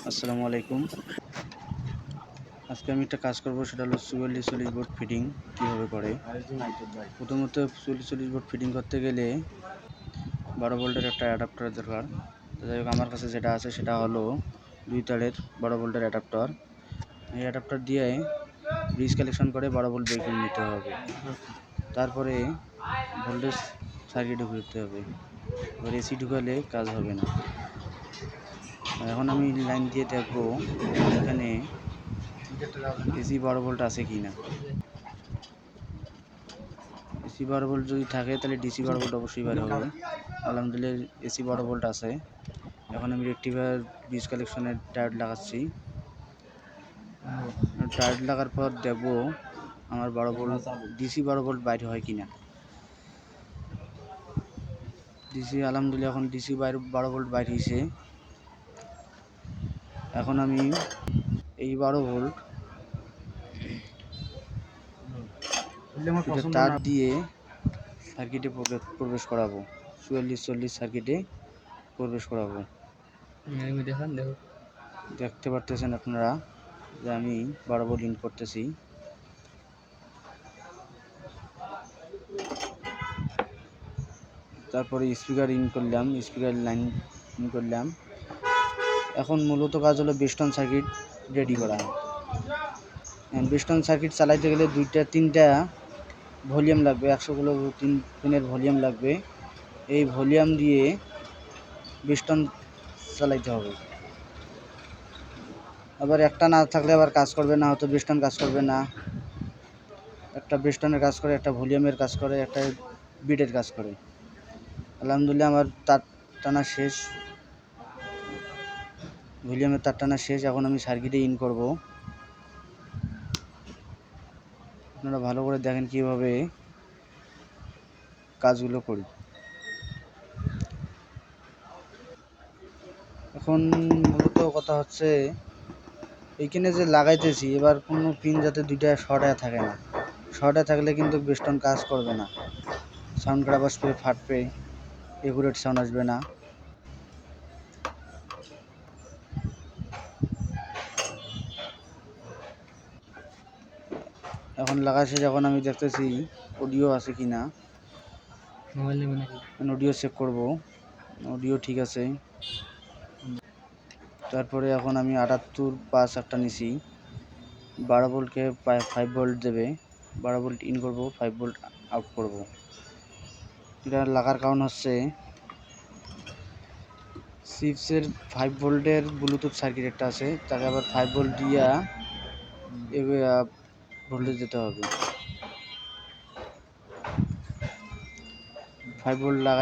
আসসালামু আলাইকুম। আজকে আমি একটা কাজ করব, সেটা হলো 44 ভোল্ট ফিটিং কীভাবে করে। প্রথমত 44 ভোল্ট ফিটিং করতে গেলে 12 ভোল্টের একটা অ্যাডাপ্টার দরকার। তো যাই হোক, আমার কাছে যেটা আছে সেটা হলো 2 তারের 12 ভোল্টের অ্যাডাপ্টার। এই অ্যাডাপ্টার দিয়ে ব্রিজ কালেকশন করে 12 ভোল্ট বের করে নিতে হবে। তারপরে ভোল্টেজ সার্কিটে ঘুরতে হবে। এবার এসি ঢুকালে কাজ হবে না। এখন আমি লাইন দিয়ে দেখব এখানে এসি 12 ভোল্ট আছে কি না। এসি 12 ভোল্ট যদি থাকে তাহলে ডিসি 12 ভোল্ট অবশ্যই বের হবে। আলহামদুলিল্লাহ এসি 12 ভোল্ট আছে। এখন আমি রেক্টিফায়ার ব্রিজ কালেকশনের ডায়োড লাগাচ্ছি। ডায়োড লাগার পর দেখব আমার 12 ভোল্ট ডিসি 12 ভোল্ট বাইরে হয় কিনা। ডিসি আলহামদুলিল্লাহ এখন ডিসি 12 ভোল্ট বাইরে হয়েছে। এখন আমি এই 12 ভোল্ট তার দিয়ে সার্কিটে প্রবেশ করাবো, 44-40 সার্কিটে প্রবেশ করাবো। দেখতে পারতেছেন আপনারা যে আমি 12 ভোল্ট ইন করতেছি। তারপরে স্পিকার ইন করলাম, স্পিকার লাইন ইন করলাম। এখন মূলত কাজ হলো বেস্টন সার্কিট রেডি করা। বেস্টন সার্কিট চালাইতে গেলে 2-3টা ভলিউম লাগবে, 100 কিলো 3 পিনের ভলিউম লাগবে। এই ভলিউম দিয়ে বেস্টন চালাইতে হবে। আবার একটা না থাকলে আবার কাজ করবে না, হয়তো বেস্টন কাজ করবে না। একটা বেস্টনের কাজ করে, একটা ভলিউমের কাজ করে, একটা বিটের কাজ করে। আলহামদুলিল্লাহ আমার তার টানা শেষ, ভলিউমের তার টানা শেষ। এখন আমি সার্কিটে ইন করব। আপনারা ভালো করে দেখেন কীভাবে কাজগুলো করি। এখন মূলত কথা হচ্ছে এইখানে যে লাগাইতেছি, এবার কোনো পিন যাতে 2টা শর্ট থাকে না। শর্ট থাকলে কিন্তু বেস্টন কাজ করবে না, সাউন্ড খারাপ আসবে, ফাটবে, একুরেট সাউন্ড আসবে না। এখন লাগা শেষ। এখন আমি দেখতেছি অডিও আছে কি না, অডিও চেক করব। অডিও ঠিক আছে। তারপরে এখন আমি 78/5 একটা নিছি। 12 ভোল্টকে 5 ভোল্ট দেবে। 12 ভোল্ট ইন করব, 5 ভোল্ট আউট করব। এটা লাগার কারণ হচ্ছে চিপসের 5 ভোল্টের ব্লুটুথ সার্কিট একটা আছে, তাকে আবার 5 ভোল্ট দিয়া ভোল্টেজ দিতে হবে। 5 ভোল্ট লাগাই